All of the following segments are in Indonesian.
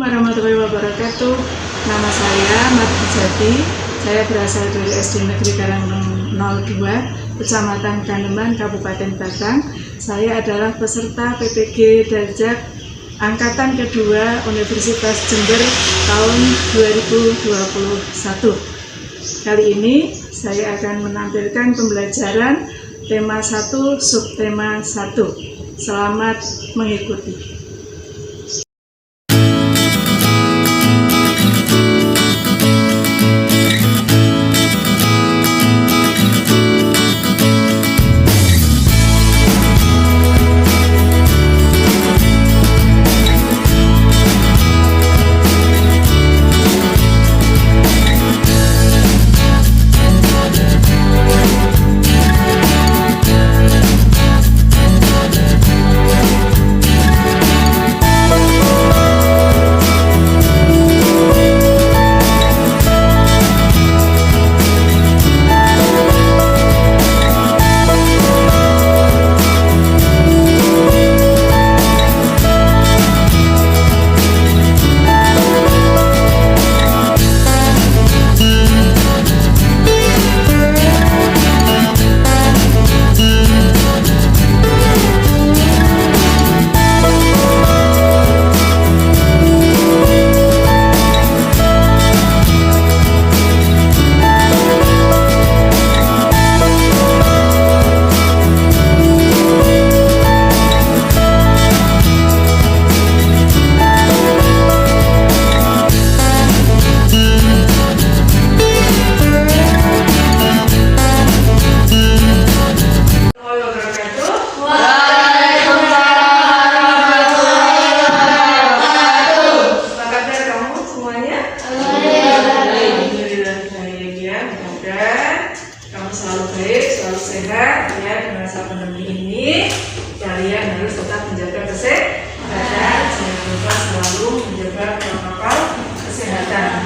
warahmatullahi wabarakatuh. Nama saya Marjati. Saya berasal dari SD Negeri Karangrong 02, Kecamatan Kaneman, Kabupaten Batang. Saya adalah peserta PPG Darjak Angkatan kedua Universitas Jember tahun 2021. Kali ini saya akan menampilkan pembelajaran tema 1, subtema 1. Selamat mengikuti. Kamu selalu baik, selalu sehat ya. Di masa pandemi ini kalian harus tetap menjaga kesehatan, jangan lupa selalu menjaga protokol kesehatan.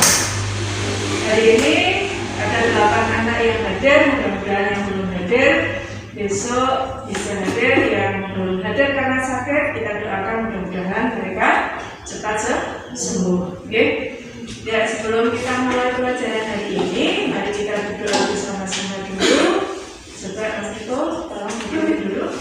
Hari ini ada 8 anak yang hadir, mudah-mudahan yang belum hadir besok bisa hadir. Yang belum hadir karena sakit, kita doakan mudah-mudahan mereka cepat sembuh. Okay? Ya, sebelum kita mulai pelajaran hari ini, mari kita berdoa bersama-sama dulu. Coba Mas Tito, tolong berdoa dulu.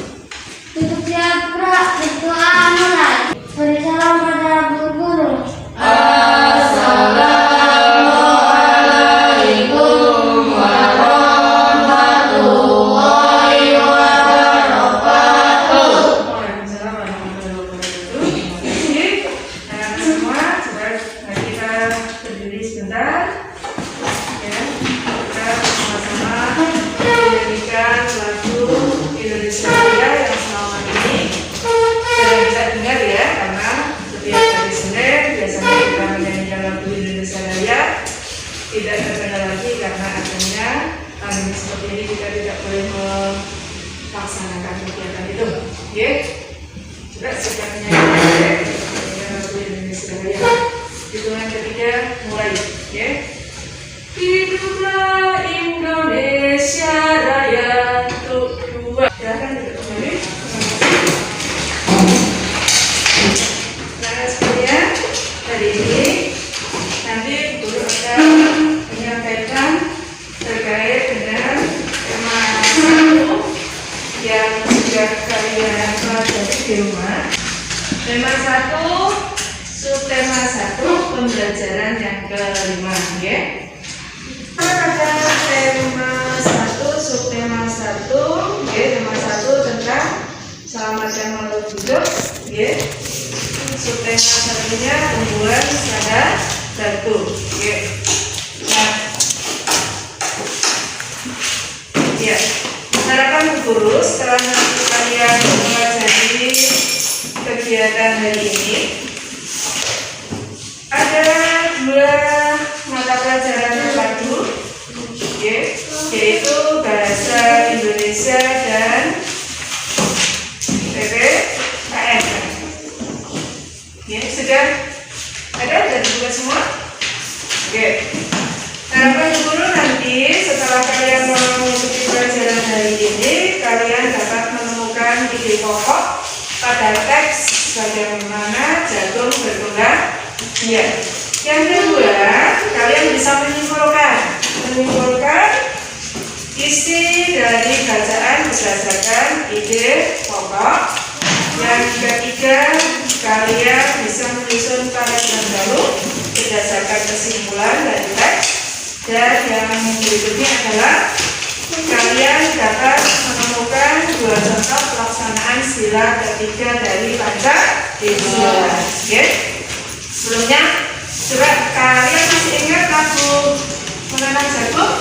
Tutup berdoa mulai. Beri salam pada guru. Assalamualaikum warahmatullahi wabarakatuh. Waalaikumsalam warahmatullahi wabarakatuh. Terima kasih. Anak-anak semua, coba mari kita berdiri sebentar. Ya, kita sama-sama menyanyikan lagu Indonesia Raya yang selama ini sering kita dengar ya, karena setiap hari Senin biasanya kita menyanyikan lagu Indonesia Raya. Tidak terkenal lagi karena adanya pandemi seperti ini, kita tidak boleh melaksanakan kegiatan itu. Oke? Coba siapkan menyanyikan lagu Indonesia Raya. Hitungan ketiga mulai. Oke? Hiduplah Indonesia Raya untuk dua. Silahkan duduk kembali. Nah, sekalian, hari ini nanti guru akan menyampaikan terkait dengan tema 1 yang sudah kalian pelajari di rumah. Tema 1, subtema 1, pembelajaran yang kelima, ya. Pada tema 1, subtema 1, ya, tema 1 tentang selamatkan makhluk hidup, ya. Subtema satunya tumbuhan sadar satu, ya. Nah, ya, harapan guru setelah nanti kalian mempelajari kegiatan hari ini, ada 2 mata pelajaran terpadu, yaitu Bahasa Indonesia dan PPKN. Ya, sudah ada juga semua? Oke. Harapan guru nanti setelah kalian mengikuti pelajaran hari ini, kalian dapat menemukan ide pokok pada teks bagaimana jagung berkembang Iya. Yang kedua, kalian bisa menyimpulkan isi dari bacaan berdasarkan ide pokok. Yang ketiga, kalian bisa menyusun paragraf baru berdasarkan kesimpulan dari teks. Dan yang berikutnya adalah kalian dapat menemukan 2 contoh pelaksanaan sila ketiga dari Pancasila. Oke. Sebelumnya, coba kalian masih ingat lagu Menanam Jagung?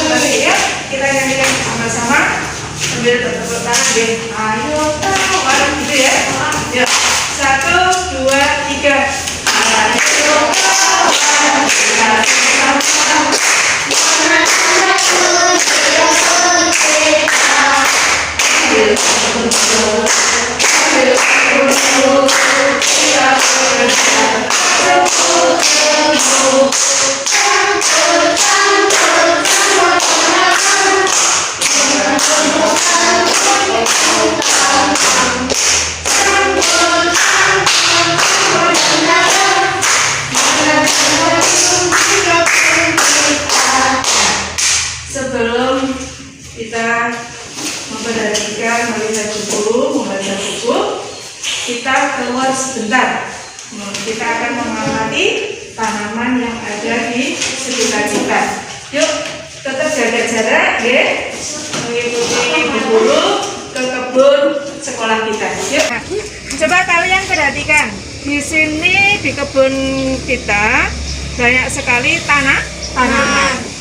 Masih ya? Kita nyanyikan sama-sama sambil tepuk tangan deh. Ayo kawan, gitu ya. Yuk, 1, 2, 3. Ayo kawan, sebelum kita memperhatikan melihat buku, membaca buku, kita keluar sebentar. Kita akan mengamati tanaman yang ada di sekitar kita. Yuk, tetap jaga jarak, ya. Mengikuti ibu guru ke kebun sekolah kita. Yuk, coba kalian perhatikan. Di sini di kebun kita banyak sekali tanaman.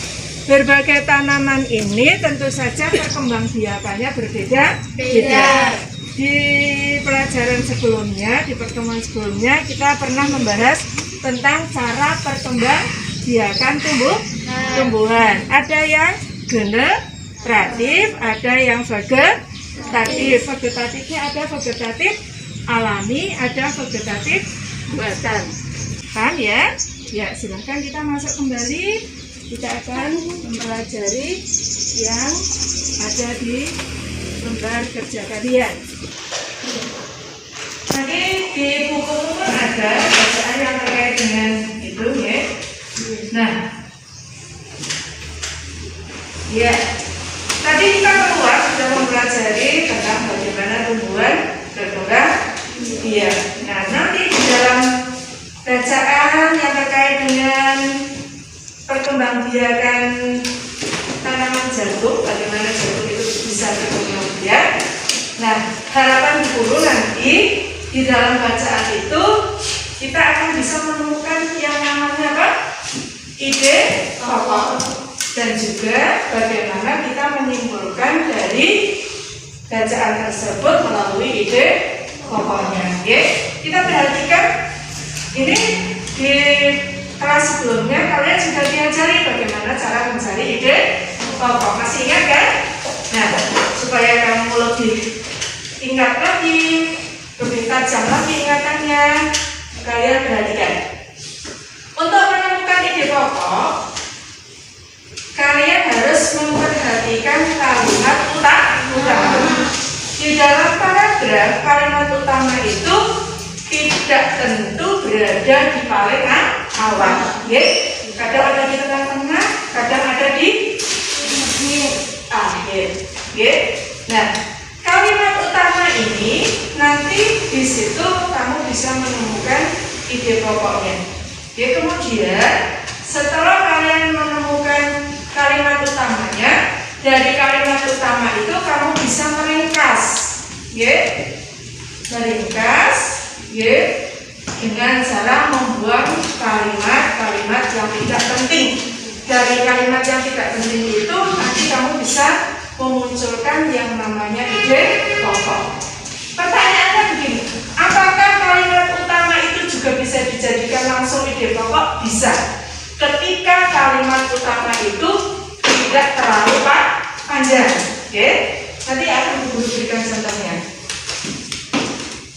Berbagai tanaman ini tentu saja perkembangbiakannya berbeda-beda. Di pelajaran sebelumnya, di pertemuan sebelumnya, kita pernah membahas tentang cara perkembangbiakan tumbuhan. Ada yang generatif, ada yang vegetatif. Vegetatifnya ada vegetatif alami, ada vegetatif buatan. Kan ya? Ya, silahkan kita masuk kembali. Kita akan mempelajari yang ada di lembar kerja kalian. Nanti di buku ada bacaan yang terkait dengan itu, ya. Nah, ya, tadi kita keluar sudah mempelajari tentang bagaimana tumbuhan berkembang. Iya. Nah, nanti di dalam bacaan yang terkait dengan perkembangbiakan tanaman jagung, bagaimana jagung itu bisa berkembang biak. Nah, harapan guru nanti di dalam bacaan itu kita akan bisa menemukan yang namanya apa? Ide pokok, dan juga bagaimana kita menyimpulkan dari bacaan tersebut melalui ide pokoknya. Oke, kita perhatikan ini di kelas sebelumnya kalian sudah diajari bagaimana cara mencari ide pokok. Masih ingat kan? Nah, supaya kamu lebih ingat lagi, lebih tajam lagi ingatannya, kalian perhatikan. Untuk menemukan ide pokok, kalian harus memperhatikan kalimat utama. Di dalam paragraf, kalimat utama itu tidak tentu berada di paling awal, ya. Kadang ada di tengah-tengah, kadang ada di akhir, ya. Nah, kalimat utama ini nanti di situ kamu bisa menemukan ide pokoknya. Ya, kemudian setelah kalian menemukan kalimat utamanya, dari kalimat utama itu kamu bisa meringkas, ya. Meringkas, ya, dengan cara membuang kalimat-kalimat yang tidak penting. Dari kalimat yang tidak penting itu nanti kamu bisa memunculkan yang namanya ide pokok. Pertanyaannya begini, apakah kalimat utama itu juga bisa dijadikan langsung ide pokok? Bisa. Ketika kalimat utama itu tidak terlalu panjang, oke? Nanti akan berikan contohnya.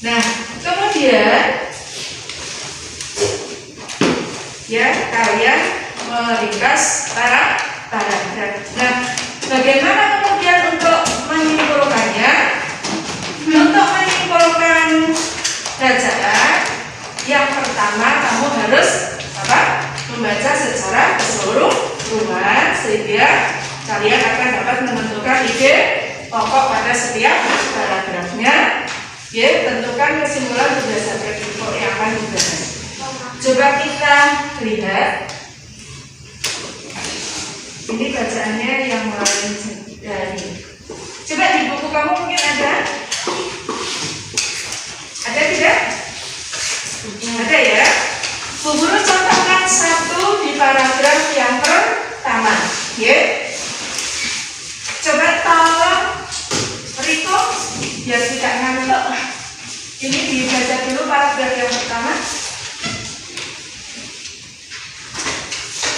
Nah, kemudian ya, kalian meringkas paragraf. Nah, bagaimana kemudian untuk menyimpulkannya? Untuk menyimpulkan bacaan yang pertama pertama kamu harus membaca secara keseluruhan sehingga kalian akan dapat menentukan ide pokok pada setiap paragrafnya. Ya, tentukan kesimpulan berdasarkan info yang akan dibahas. Coba kita lihat. Ini bacaannya yang lain dari. Coba di buku kamu mungkin ada? Ada tidak? Ada ya. Bu Guru contohkan satu di paragraf yang pertama. Ya. Coba tolong Riko biar tidak ngantuk. Ini dibaca dulu paragraf yang pertama.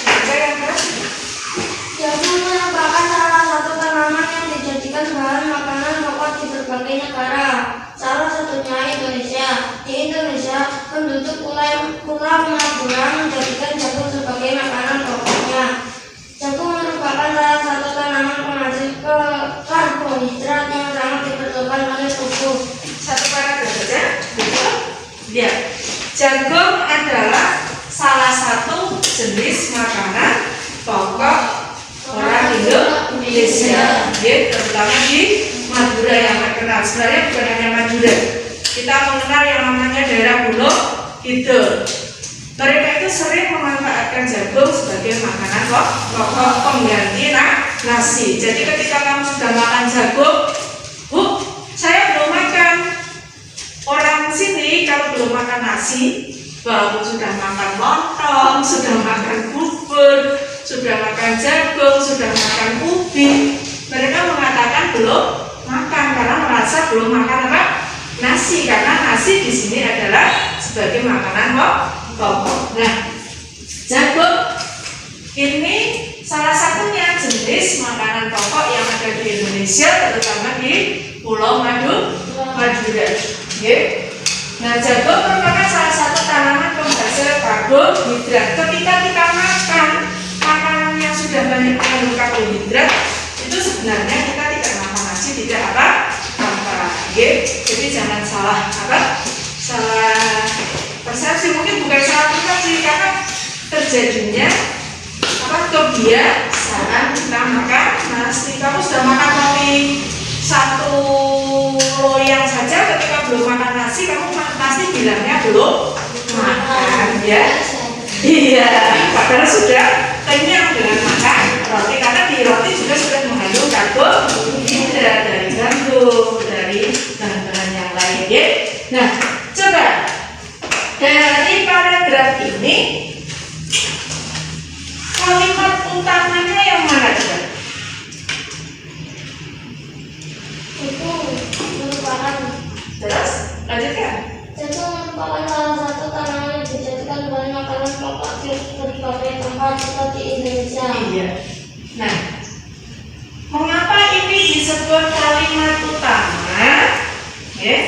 Ada yang pertama. Jagung merupakan salah satu tanaman yang dijadikan bahan makanan pokok di berbagai negara. Salah satunya Indonesia. Di Indonesia, penduduk Pulau Madura menjadikan jagung sebagai makanan pokoknya. Jagung merupakan salah satu tanaman penghasil karbohidrat yang sangat diperlukan oleh tubuh. Satu paragraf saja. Lihat, jagung adalah salah satu jenis makanan pokok orang Indonesia, ya, terutama di Madura yang terkenal. Sebenarnya bukan hanya Madura, kita mengenal yang namanya daerah Gunung Kidul. Mereka itu sering memanfaatkan jagung sebagai makanan pokok pengganti nasi. Jadi ketika kamu sudah makan jagung, Bu, saya belum makan. Orang sini kalau belum makan nasi, walaupun sudah makan lontong, sudah makan bubur, sudah makan jagung, sudah makan ubi, mereka mengatakan belum makan karena merasa belum makan nasi, karena nasi di sini adalah sebagai makanan pokok. Nah, jagung ini salah satunya jenis makanan pokok yang ada di Indonesia, terutama di Pulau Madura. Yeah. Nah, jagung merupakan salah satu tanaman penghasil karbohidrat. Ketika kita makan makanan yang sudah banyak mengandung karbohidrat, itu sebenarnya kita tidak makan nasi, tidak apa-apa. Jadi jangan salah persepsi, mungkin bukan salah persepsi karena terjadinya kebiasaan kita makan nasi. Kamu sudah makan roti satu loyang saja, ketika belum makan nasi kamu pasti bilangnya belum makan, ya. Iya, padahal sudah kenyang dengan makan roti, karena di roti juga sudah mengandung karbohidrat dari gandum, dari bahan-bahan yang lain, ya. Nah, coba dari paragraf ini kalimat utamanya yang mana, coba? Itu merupakan Terus lanjutkan. jagung merupakan salah satu tanaman yang dijadikan bahan makanan pokok di berbagai tempat seperti Indonesia. Iya. Nah, mengapa ini disebut kalimat utama? Ya.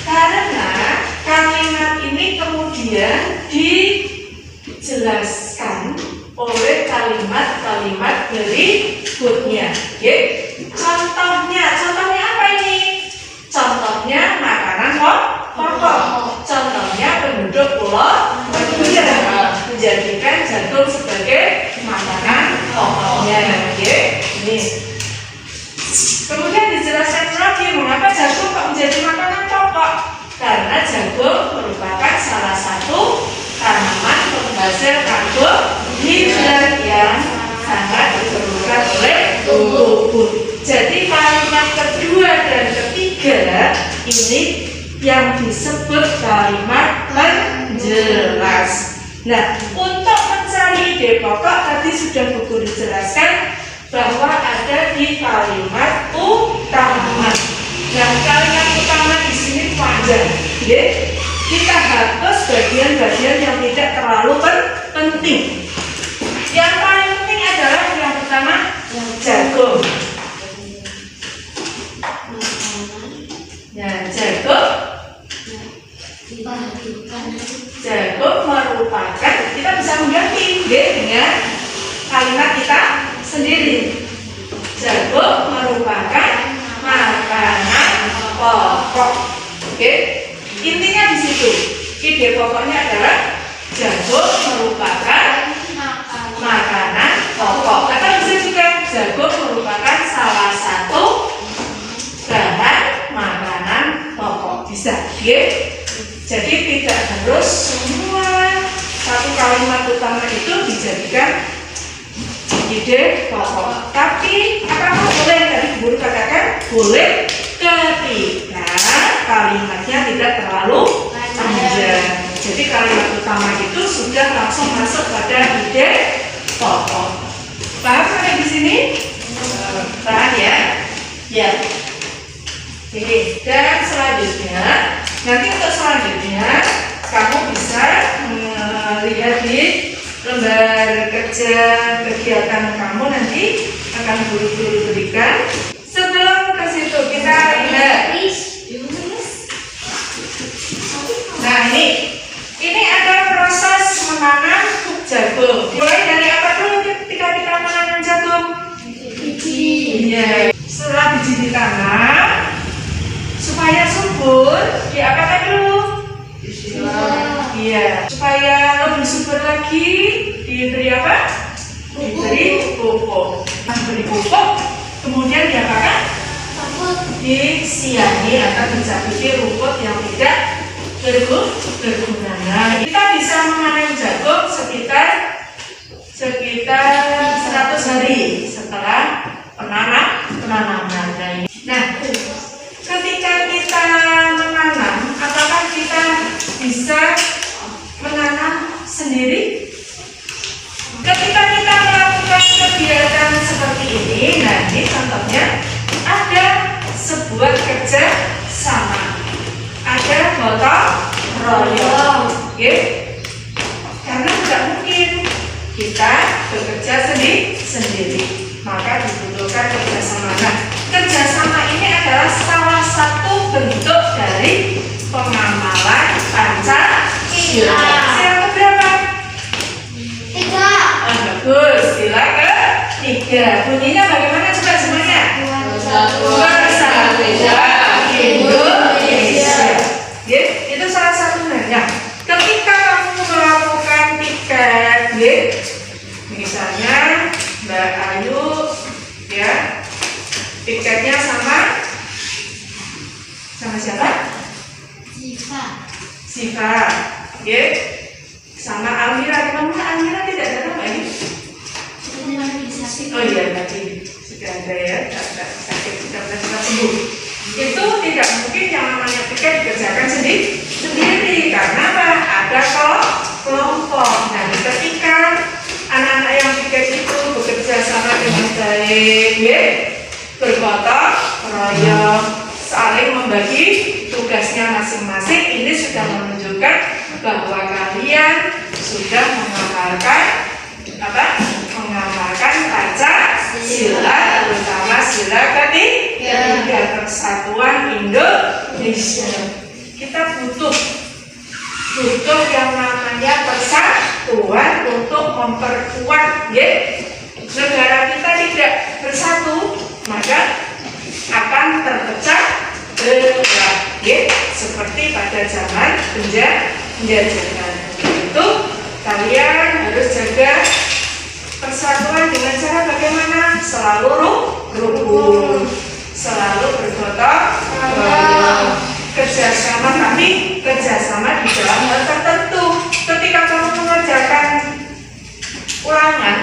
Karena kalimat ini kemudian dijelaskan oleh kalimat-kalimat berikutnya. Ya. Contohnya apa ini? Contohnya makanan pokok. Contohnya penduduk Pulau Madura menjadikan jagung sebagai makanan pokoknya. Ini. Kemudian dijelaskan lagi mengapa jagung kok menjadi makanan pokok. Karena jagung merupakan salah satu tanaman penghasil karbohidrat yang sangat diperlukan oleh tubuh. Jadi kalimat kedua dan ketiga ini yang disebut kalimat penjelas. Nah, untuk mencari ide pokok tadi sudah Bu Guru jelaskan bahwa ada di kalimat utama. Nah, kalimat utama di sini panjang, ya. Kita hapus bagian-bagian yang tidak terlalu penting. Yang paling penting adalah yang pertama jagung. Nah, jagung merupakan, kita bisa mengganti dengan kalimat kita sendiri. Jagung merupakan makanan pokok. Oke, intinya di situ ide pokoknya adalah jagung merupakan makanan pokok. Atau bisa juga jagung merupakan salah satu bahan makanan pokok. Bisa, ya? Jadi tidak harus semua satu kalimat utama itu dijadikan ide pokok. Tapi apakah boleh, tadi guru katakan boleh ketika kalimatnya tidak terlalu panjang. Jadi kalimat utama itu sudah langsung masuk pada ide pokok. Paham sampai di sini? Paham ya? Ya. Oke, dan selanjutnya, nanti untuk selanjutnya kamu bisa melihat di lembar kerja kegiatan kamu nanti akan guru-guru berikan. Sebelum ke situ kita lihat. Nah ini ada proses menanam jagung. Mulai dari apa dulu ketika kita menanam jagung? Biji. Iya. Setelah biji ditanam, supaya subur, diapakan dulu? Iya. Supaya lebih subur lagi, diberi apa? Diberi pupuk. Diberi pupuk, kemudian diapakan? Disiangi atau dicabuti rumput yang tidak berguna. Nah, kita bisa memanen jagung sekitar 100 hari setelah penanaman. Nah, ketika kita menanam, apakah kita bisa menanam sendiri? Ketika kita melakukan kegiatan seperti ini, nah ini contohnya ada sebuah kerja sama. Ada gotong royong, karena tidak mungkin kita bekerja sendiri, maka dibutuhkan kerjasama. Nah, kerjasama ini adalah salah satu bentuk dari pengamalan Pancasila. Sila keberapa? 3. Bagus, sila ke-3. Bunyinya bagaimana coba semuanya? Bersatu Indonesia. Itu salah satunya. Ketika kamu melakukan tiket, misalnya Mbak Ayu, ya, tiketnya sama siapa? Siva, sama Almira. Gimana Almira tidak datang lagi? Oh iya, tadi sudah ada ya, tidak sakit, sudah sembuh. Itu tidak mungkin yang namanya tiket dikerjakan sendiri karena apa? Ada kelompok. Nah, ketika anak-anak yang tiket itu bekerja sama dengan baik, bergotong royong, saling membagi tugasnya masing-masing, ini sudah menunjukkan bahwa kalian sudah mengamalkan Pancasila, terutama sila ketiga, persatuan Indonesia. Kita butuh yang namanya persatuan untuk memperkuat negara kita. Tidak bersatu maka akan terpecah belah, seperti pada zaman penjajahan. Itu kalian harus jaga persatuan dengan cara bagaimana? Selalu rukun, selalu bergotong royong, kerjasama, tapi kerjasama di dalam hal tertentu. Ketika kamu mengerjakan ulangan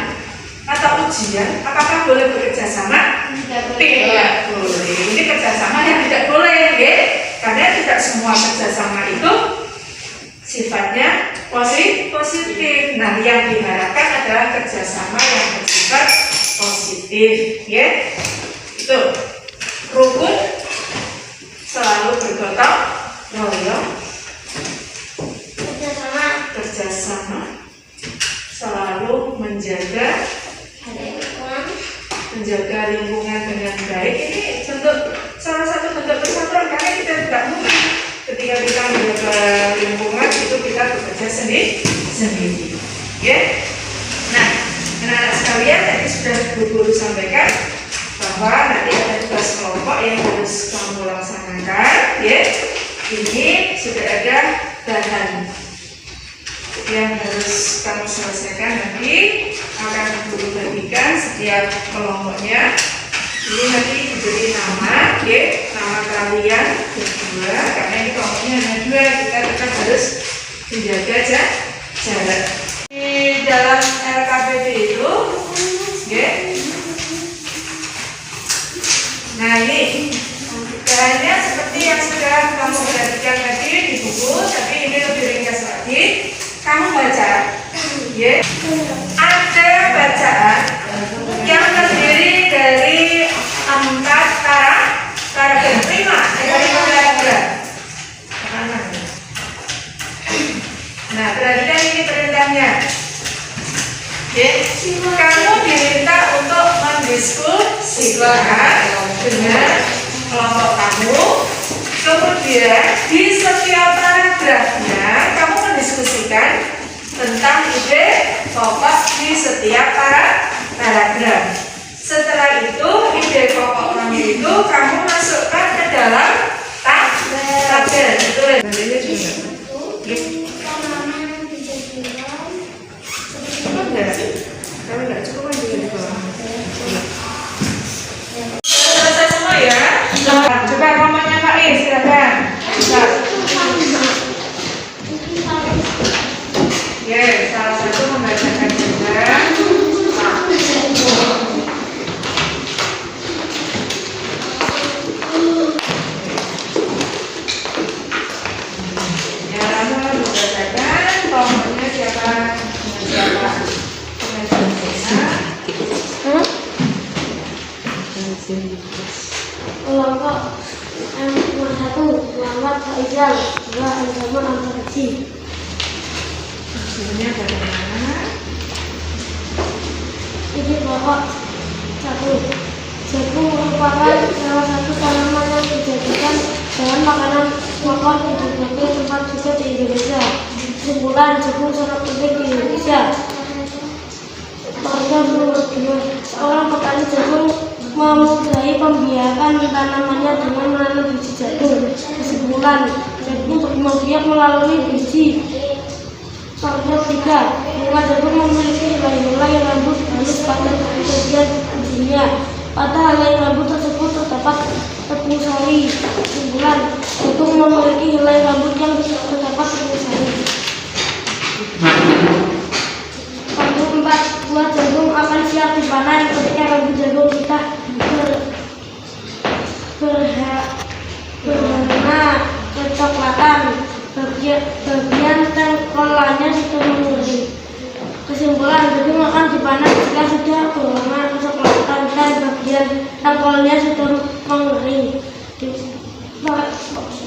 atau ujian, apakah boleh bekerja sama? Tidak boleh. Ini kerjasama yang tidak boleh, karena tidak semua kerjasama itu sifatnya positif. Nah, yang diharapkan adalah kerjasama yang bersifat positif, Itu rukun, selalu bergotong royong, kerjasama, selalu menjaga lingkungan dengan baik. Ini salah satu bentuk persatuan, karena kita tidak mungkin ketika kita menjaga lingkungan itu kita bekerja sendiri. Nah, anak-anak sekalian, tadi sudah guru sampaikan bahwa nanti ada tugas kelompok yang harus kamu laksanakan. Ini sudah ada bahan yang harus kamu selesaikan. Nanti akan guru bagikan setiap kelompoknya. Ini nanti diberi nama, nama kalian berdua, karena ini kelompoknya hanya 2, kita tetap harus menjaga jarak. Di dalam LKPD itu, nah ini bahannya seperti yang sudah kamu perhatikan tadi di buku, tapi ini lebih ringkas lagi. Kamu baca, ada bacaan yang terdiri dari 4 paragraf, 5 paragraf. Nah, perhatikan ini perintahnya. Kamu diminta untuk mendiskusikan dengan kelompok kamu. Kemudian di setiap paragrafnya kamu mendiskusikan tentang ide pokok di setiap paragraf. Setelah itu ide pokok kamu itu kamu masukkan ke dalam tabel. Betul. Kalau nggak cukup kan juga di bawah. Selesai semua ya. Coba komanya Pak I, silakan. Salah satu membacakan juga. Ya, lalu dibacakan kelompoknya siapa? Kelompok M1 Muhammad Faizal 2 Ancaman Al-Farji. Maksudnya bagaimana? Ide pokok 1. Jagung merupakan salah satu tanaman yang dijadikan bahan makanan pokok di berbagai tempat juga di Indonesia. Kesimpulan, jagung sangat penting di Indonesia. Paragraf nomor 2. Seorang petani jagung memudahi pembiakan tanamannya dengan menanam biji jagung. Kesimpulan, jagung berkembang biak melalui biji. Paragraf 3. Bunga jagung memiliki helai-helai rambut halus pada bagian bijinya. Pada helai rambut tersebut terdapat tepung sari. Kesimpulan, jagung memiliki helai rambut yang terdapat tepung sari. Paragraf 4. Buah jagung akan siap dipanen ketika rambut jagung kita berwarna kecoklatan. Bagian tengkolannya sudah mengering. Kesimpulan, jagung akan dipanen jika sudah berwarna kecoklatan dan bagian tengkolnya sudah mengering.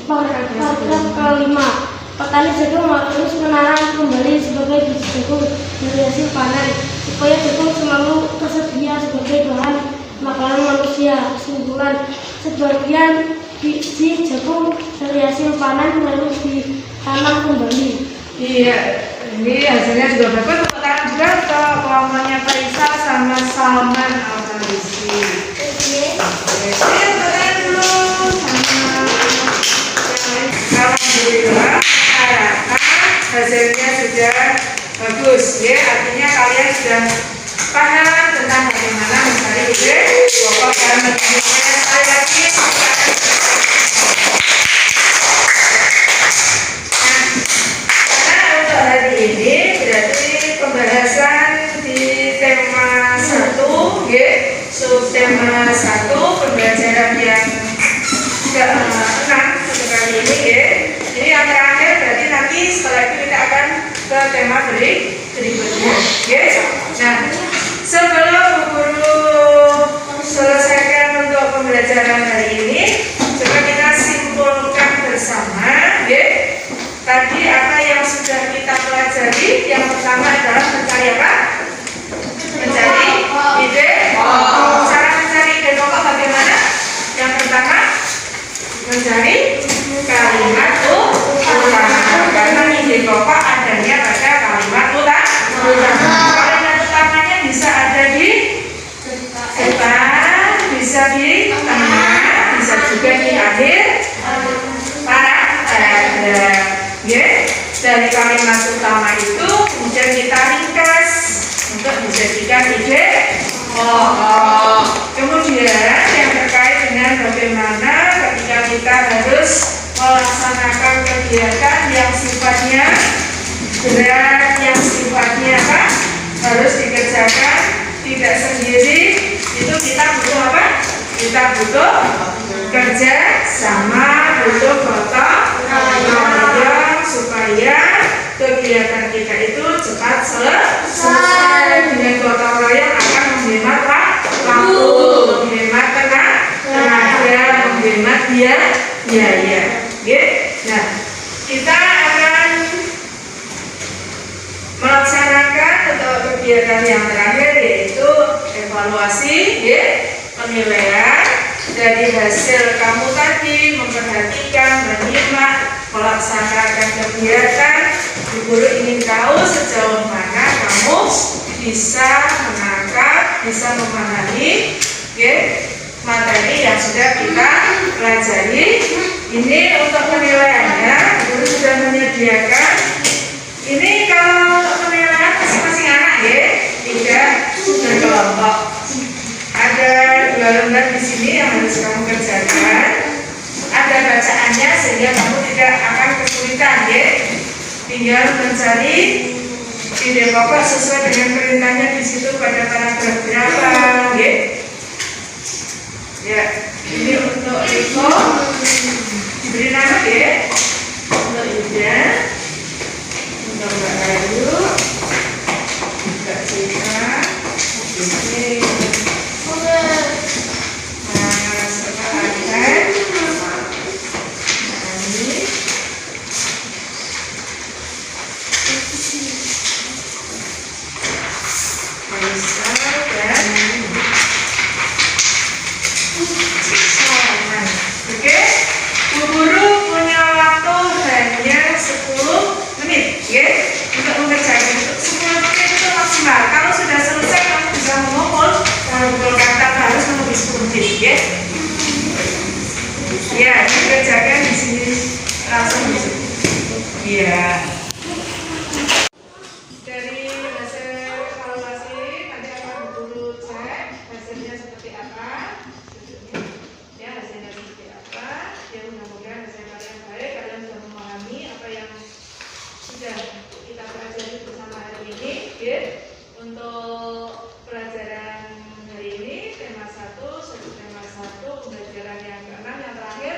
Paragraf kelima. Petani jagung harus menanam kembali sebagai biji jagung dari hasil panen supaya jagung selalu tersedia sebagai bahan makanan manusia. Kesimpulan, sebagian biji jagung dari hasil panen harus ditanam kembali. Iya, ini hasilnya juga bagus. Tepuk tangan juga untuk kelompoknya Faisal sama Salman Al-Farisi. Tepuk tangan dulu sama alhamdulillah. Hasilnya sudah bagus, artinya kalian sudah paham tentang bagaimana mencari ide pokok dalam bentuknya. Sekali lagi, karena untuk hari ini berarti pembahasan di tema 1, subtema 1, pembelajaran yang ke-6 untuk kali ini. Ini yang terakhir, berarti nanti setelah itu kita akan ke tema berikutnya. Nah, sebelum guru selesaikan untuk pembelajaran hari ini, coba kita simpulkan bersama. Tadi apa yang sudah kita pelajari? Yang pertama adalah mencari apa? Mencari ide pokok. Cara mencari ide pokok bagaimana? Yang pertama, mencari kalimat utama, karena ide pokok adanya pada kalimat utama. Kalimat utamanya Kemudian yang terkait dengan bagaimana ketika kita harus melaksanakan kegiatan yang sifatnya berat, yang sifatnya apa? Harus dikerjakan tidak sendiri, itu kita butuh apa? Kita butuh kerja sama, butuh gotong royong supaya kegiatan kita itu cepat selesai. Dengan gotong royong akan menghemat waktu, menghemat tenaga, menghemat biaya. Nah, kita akan melaksanakan untuk kegiatan yang terakhir yaitu evaluasi, penilaian dari hasil kamu tadi memperhatikan, menyimak, melaksanakan kegiatan. Guru ingin tahu sejauh mana kamu bisa menangkap, bisa memahami materi yang sudah kita pelajari. Ini untuk penilaiannya, guru sudah menyediakan. Ini kalau penilaian masing-masing anak tidak berkelompok. Ada 2 lembar di sini yang harus kamu kerjakan. Ada bacaannya sehingga kamu tidak akan kesulitan Tinggal mencari ide pokok sesuai dengan perintahnya di situ pada paragraf berapa Ya, ini untuk Riko diberi nama untuk Ida, untuk Mbak Ayu, Mbak Cika, ini Mas Arhan, Ani, Marisa dan Salman. Oke, Bu Guru punya waktu hanya 10 menit untuk mengerjakan itu. 10 menit itu maksimal. Kalau sudah selesai kamu bisa mengumpul. Kalau kata harus menunggu 10 menit Ya, dikerjakan di sini langsung di sini. Dari hasil evaluasi nanti akan Guru cek hasilnya seperti apa. Hasilnya seperti apa. Mudah-mudahan hasil kalian baik, kalian sudah memahami apa yang sudah kita pelajari bersama hari ini. Untuk pelajaran hari ini tema 1, tema 1 pembelajaran yang ke-6 yang terakhir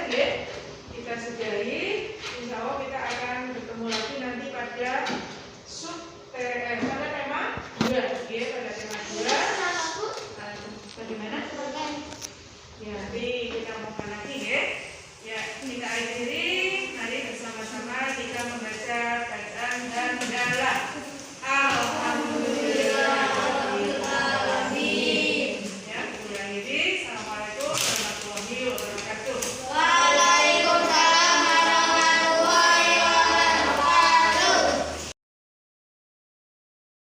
kita sudahi. Insya Allah kita akan bertemu lagi nanti pada pada tema 2 pada tema 2 bagaimana? Nanti kita mau lagi kita akhiri. Mari bersama-sama kita membaca bacaan dan mendalam.